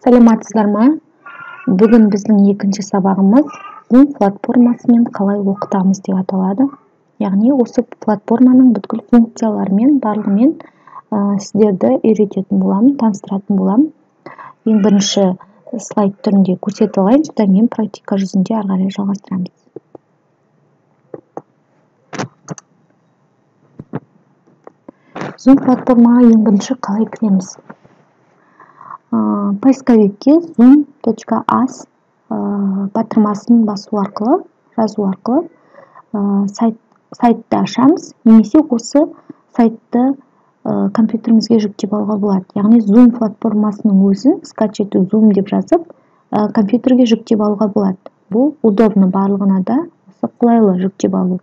Саламатсыздар ма? Бүгін біздің екінші сабағымыз Zoom платформасымен қалай оқытамыз деп аталады. Яғни осы платформаның бүткіл функцияларымен барлығымен сіздерді үйрететін боламын, таныстыратын боламын. Ең бірінші слайд түрінде көрсетіп алайын, содан кейін практика жүзінде ары қарай жалғастырамыз. Zoom платформаға ең бірінші қалай кіреміз? Поисковикке zoom.as батырмасын басу арқылы, жазу арқылы сайтты ашамыз, немесе осы сайтты компьютерімізге жүктеп алуға болады. Яғни Zoom платформасының өзін скачать Zoom деп жазып, компьютерге жүктеп алуға болады. Бұл удобно, барлығына да қолайлы жүктеп алу.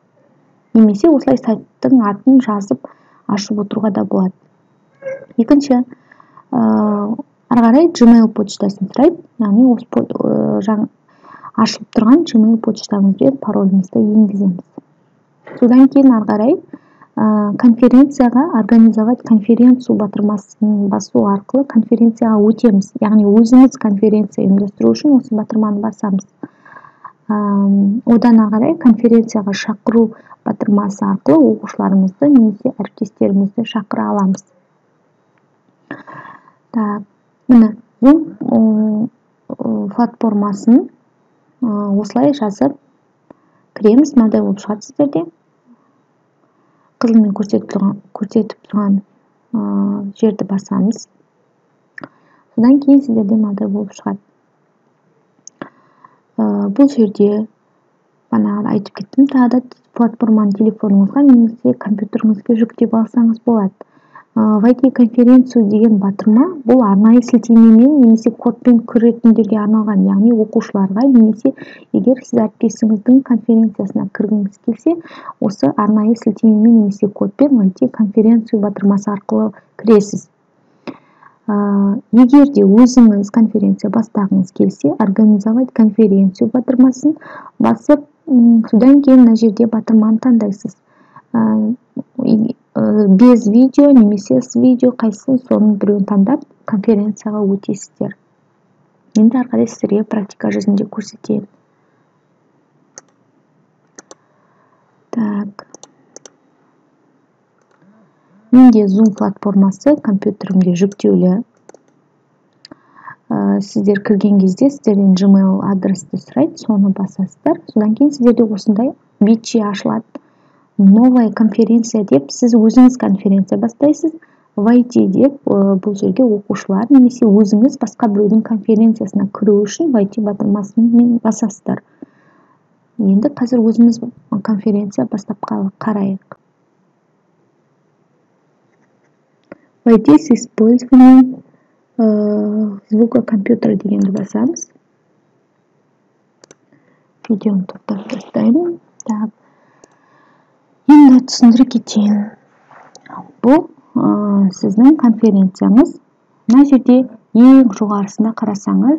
Немесе осылай сайттың атын жазып ашып отыруға да болады. Екінші, ары қарай Gmail почтасын сұрайды. Яғни осы ашылып тұрған Gmail почтамызбен паролімізді енгіземіз. Содан кейін ары қарай конференцияға организовать конференцию батырмасын басу арқылы конференцияға өтеміз. Яғни өзіміз конференция ұйымдастыру үшін осы батырманы басамыз. Одан ары қарай конференцияға шақыру батырмасы арқылы оқушыларымызды немесе әріптестерімізді шақыра аламыз. Міне, Zoom платформасын осылай жазып кіреміз. Мынадай болып шығады сіздерде. Қызылмен көрсетіп тұрған жерді басамыз. Содан кейін сіздерде мынадай болып шығады. Бұл жерде бағана айтып кеттім, тағы да платформаны телефоныңызға немесе компьютеріңізге жүктеп алсаңыз болады. Войти конференцию деген батырма бұл арнайы сілтемемен немесе кодпен кіретіндерге арналған, яғни оқушыларға, немесе егер сіз әріптесіңіздің конференциясына кіргіңіз келсе, осы арнайы сілтемемен немесе кодпен войти конференцию батырмасы арқылы кіресіз. Егер де өзіңіз конференция бастағыңыз келсе, организовать конференцию батырмасын басып, содан кейін мына жерде батырманы таңдайсыз. Без видео немесе с видео, қайсысы соның біреуін таңдап конференцияға өтесіздер. Енді ары қарай сіздерге практика жүзінде көрсетейін. Менде Zoom платформасы компьютерімде жүктеулі. Сіздер кірген кезде сіздерден Gmail адресті сұрайды, соны басасыздар. Содан кейін сіздерде осындай бетше ашылады. Новая конференция деп, сіз өзіңіз конференция бастайсыз. Войти деп, бұл жерге оқушылар немесе өзіңіз басқа біреудің конференциясына кіру үшін войти батырмасын басасыздар. Енді қазір өзіміз конференция бастап қарайық. Войти с использованием звука компьютера дегенді басамыз. Видеоны тоқтап тастаймын. Енді түсіндіре кетейін. Бұл сіздің конференцияңыз. Мына жерде ең жоғарысында қарасаңыз,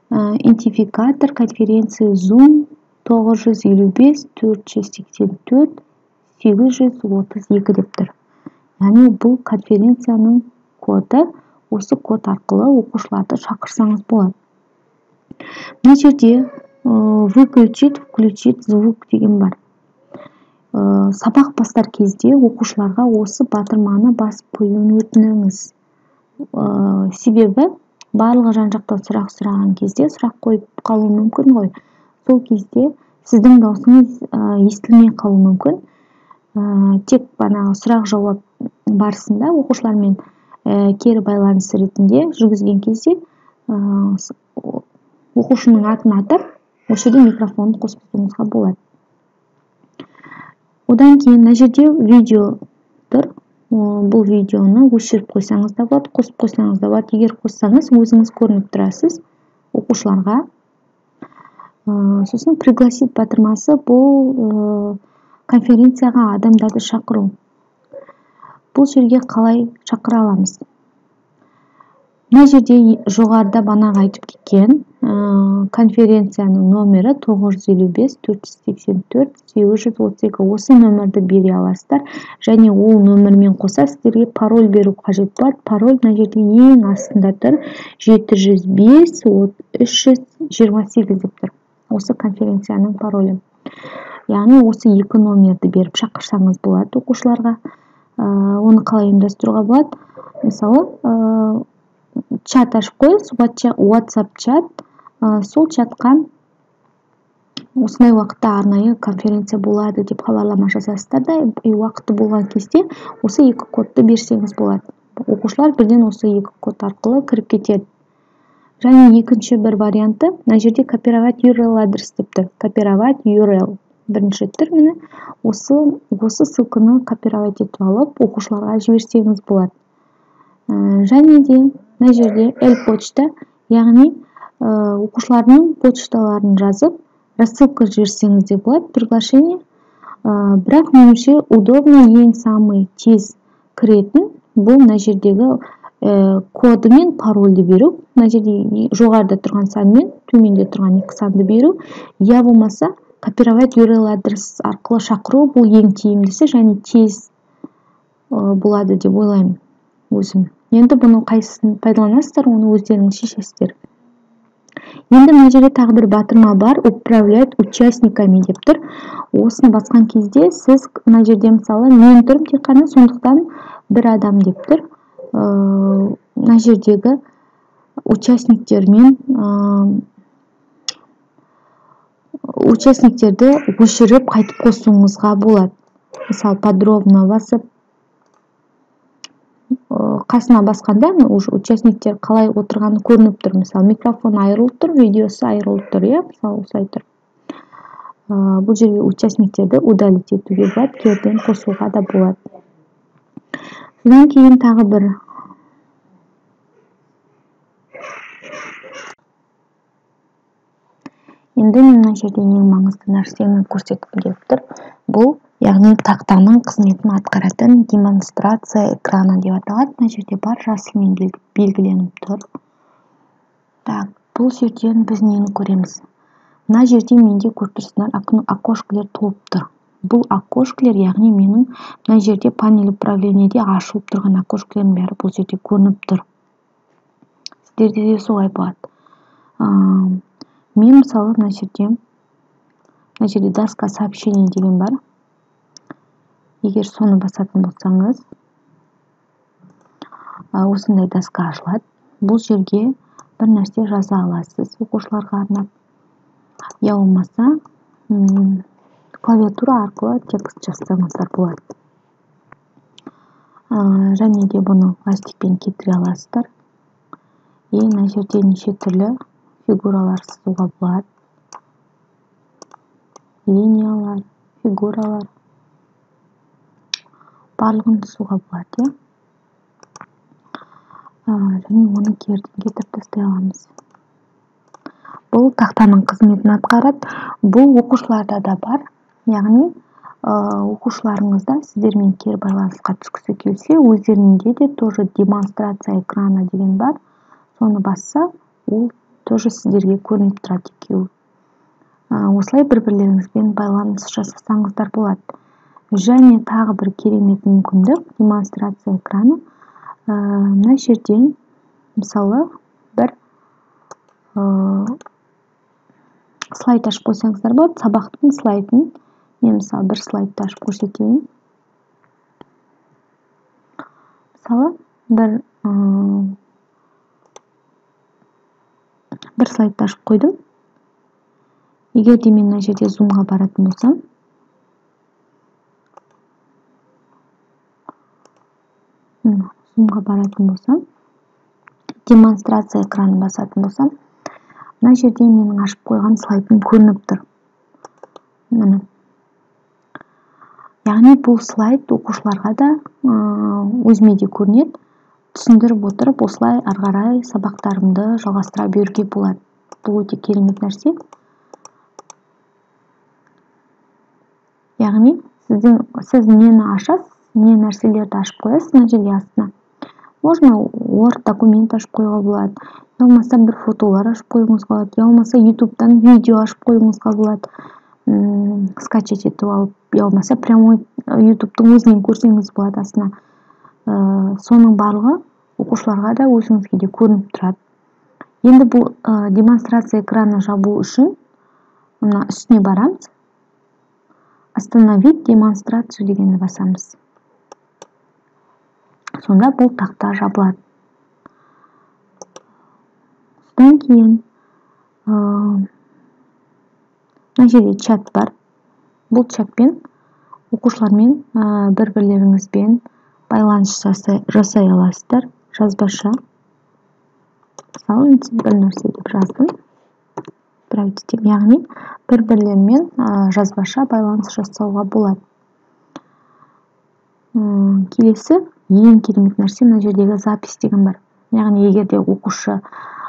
идентификатор конференция Zoom 955-484-832 деп тұр. Яғни бұл конференцияның коды, осы код арқылы оқушыларды шақырсаңыз болады. Мына жерде выключить, включить звук деген бар. Сабақ бастар кезде оқушыларға осы батырманы басып қоюын өтініңіз. Себебі барлығы жан-жақтан сұрақ сұраған кезде сұрақ қойып қалуы мүмкін ғой. Сол кезде сіздің даусыңыз естілмей қалуы мүмкін. Тек сұрақ жауап барысында оқушылармен кері байланыс ретінде жүргізген кезде оқушының атын атап, осы жерде микрофонды қосып қоюыңызға болады. Одан кейін мына жерде видео тұр. Бұл видеоны өшіріп қойсаңыз да болады, қосып қойсаңыз да болады. Егер қоссаңыз, өзіңіз көрініп тұрасыз оқушыларға. Сосын пригласить батырмасы бұл конференцияға адамдарды шақыру. Бұл жерге қалай шақыра аламыз? мына жерде жоғарыда банағы айтып кеткен конференцияның номері 955-484-832. Осы нөмірді бере аласыздар. Және ол нөмірмен қоса сіздерге пароль беру қажет болады. Пароль мына жерде ең астында тұр. 705-328 деп тұр. Осы конференцияның паролі. Яғни осы екі номерді беріп шақырсаңыз болады оқушыларға. Оны қалай ұйымдастыруға болады? Мысалы, чат ашып қойыңыз, WhatsApp чат, сол чатқа осындай уақытта арнайы конференция болады деп хабарлама жасайсыздар да, уақыты болған кезде осы екі кодты берсеңіз болады. Оқушылар бірден осы екі код арқылы кіріп кетеді. Және екінші бір варианты, мына жерде копировать URL адрес деп тұр. Копировать URL. Бірінші тұр, міне осы ссылканы копировать етіп алып, оқушыларға жіберсеңіз болады. Және де мына жерде почта, яғни оқушылардың почталарын жазып, рассылка жіберсеңіз де болады, приглашение. Бірақ меніңше удобно, ең самый тез кіретін бұл мына жердегі коды мен парольді беру. Мына жерде жоғарыда тұрған сан мен төменде тұрған екі санды беру. Я болмаса копировать URL адрес арқылы шақыру бұл ең тиімдісі және тез болады деп ойлаймын өзім. Енді бұны қайсысын пайдаланасыздар, оны өздеріңіз шешесіздер. Енді мына жерде тағы бір батырма бар, управлять участниками деп тұр. Осыны басқан кезде сіз мына жерде мысалы мен тұрмын тек қана, сондықтан бір адам деп тұр. Мына жердегі участниктерді өшіріп қайтып қосуыңызға болады. Мысалы, подробно басып, қасына басқанда участниктер қалай отырғаны көрініп тұр. Мысалы, микрофон айырылып тұр, видеосы айырылып тұр, мысалы, осылай тұр. Бұл жерге участниктерді удалить етуге болады, керден қосуға да болады. Содан кейін тағы бір енді мына жерде ең маңызды нәрсені көрсеткім келіп тұр. Бұл, яғни тақтаның қызметін атқаратын демонстрация экраны деп аталады. Мына жерде бар жасылмен белгіленіп тұр. Так, бұл жерден біз нені көреміз? Мына жерде менде көріп тұрсыздар, окошкілер толып тұр. Бұл окошкілер, яғни менің мына жерде панель управлениеде ашылып тұрған окошкілердің бәрі бұл жерде көрініп тұр. Сіздерде де солай болады. Мен мысалы мына жерде доска сообщений деген бар. Егер соны басатын болсаңыз, осындай доска ашылады. Бұл жерге бір нәрсе жаза аласыз оқушыларға арнап. Я болмаса клавиатура арқылы текст жазсаңыздар болады. Және де бұны ластикпен кетіре аласыздар. Мына жерде неше түрлі фигуралар сызуға болады. Линиялар, фигуралар. Барлығын сызуға болады, және оны керден кетіріп тастай аламыз. Бұл тақтаның қызметін атқарады. Бұл оқушыларда да бар. Яғни оқушыларыңызда сіздермен кері байланысқа түскісі келсе, өздерінде де тоже демонстрация экраны деген бар. Соны басса, ол тоже сіздерге көрініп тұрады екеуі. Осылай бір-бірлеріңізбен байланыс жасасаңыздар болады. Және тағы бір керемет мүмкіндік демонстрация экраны. Мына жерден мысалы бір слайд ашып қойсаңыздар болады, сабақтың слайдын. Мен мысалы бір слайдты ашып көрсетейін. Мысалы бір слайдты ашып қойдым. Егер де мен мына жерде зумға баратын болсам, демонстрация экранын басатын болсам, мына жерде менің ашып қойған слайдым көрініп тұр. Міне. Яғни бұл слайд оқушыларға да өзіме де көрінеді. Түсіндіріп отырып, осылай арғарай сабақтарымды жалғастыра беруге болады. Бұл өте керемет нәрсе. Яғни сіз нені ашасыз, не нәрселерді ашып қоясыз мына жерге астына. можно Word документ ашып коюуга болот, я болмаса бир фотолор ашып коюңузга болот, я болмаса YouTube'дан видео ашып коюңузга болот, скачать этип алып, я болмаса прямой YouTube'дун өзүнөн көрсөңүз болот астына. Сонун баардыгы окуучуларга да өзүңүзгө да көрүнүп турат. Енді бұл демонстрация экраны жабуу үчүн мына үстүнө барамыз. Остановить демонстрацию дегенди басамыз. Сонда бұл такта жабылат. Содан кийин мына жерде чат бар. Бұл чатпен окуучулар менен бири-бирлериңизбен байланыш жасай аласыздар. Жазбаша. Мысалы, бір нәрсе деп жаздым. Проведем, яғни бір-бірлерімен жазбаша байланыс жасауға болады. Келесі ең керемет нәрсе мына жердегі запись деген бар. Яғни егерде оқушы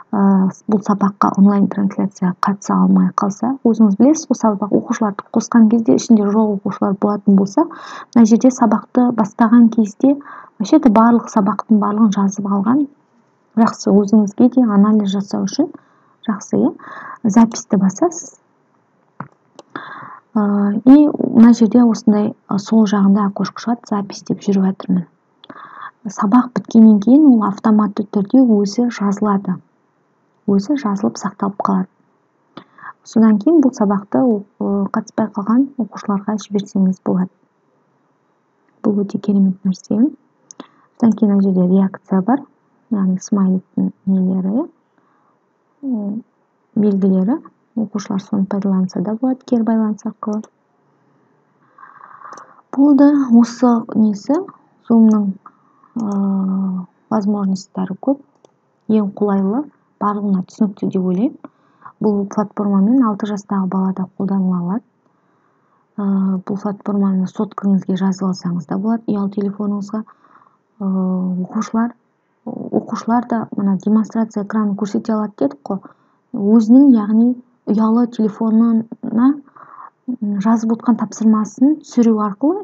бұл сабаққа онлайн трансляцияға қатыса алмай қалса, өзіңіз білесіз, бұл сабақ оқушыларды қосқан кезде ішінде жоқ оқушылар болатын болса, мына жерде сабақты бастаған кезде вообще барлық сабақтың барлығын жазып алған жақсы, өзіңізге де анализ жасау үшін жақсы, записьті басасыз. И мына жерде осындай сол жағында окошко шығады, запись деп жүріп жатырмын. Сабақ біткеннен кейін ол автоматты түрде өзі жазылады. Өзі жазылып сақталып қалады. Содан кейін бұл сабақты қатыспай қалған оқушыларға жіберсеңіз болады. Бұл өте керемет нәрсе. Содан кейін мына жерде реакция бар. Яғни смайликтің нелері, белгілері. Оқушылар соны пайдаланса да болады, кері байланыс арқылы. Болды, осы несі, Zoom-ның возможностьтары көп, ең қолайлы, барлығына түсінікті деп ойлаймын. Бұл платформамен 6 жастағы бала да қолданыла алады. Бұл платформаны соткаңызға жазып алсаңыз да болады, ұялы телефоныңызға. Оқушылар да мына демонстрация экранын көрсете алады дедік қой. Өзінің, яғни ұялы телефонына жазып отқан тапсырмасын түсіру арқылы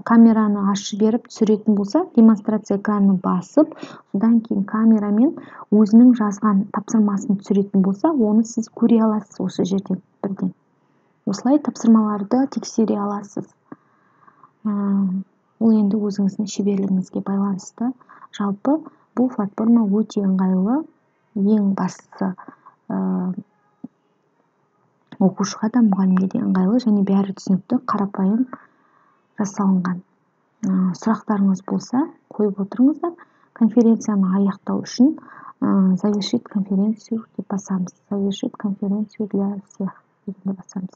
камераны ашып беріп түсіретін болса, демонстрация экранын басып, содан кейін камерамен өзінің жазған тапсырмасын түсіретін болса, оны сіз көре аласыз осы жерден бірден. Осылай тапсырмаларды тексере аласыз. Ол енді өзіңіздің шеберлігіңізге байланысты. Жалпы бұл платформа өте ыңғайлы, ең бастысы оқушыға да, мұғалімге де ыңғайлы және бәрі түсінікті, қарапайым жасалынған. Сұрақтарыңыз болса, қойып отырыңыздар. Конференцияны аяқтау үшін завершить конференцию деп басамыз. Завершить конференцию для всех дегенді басамыз.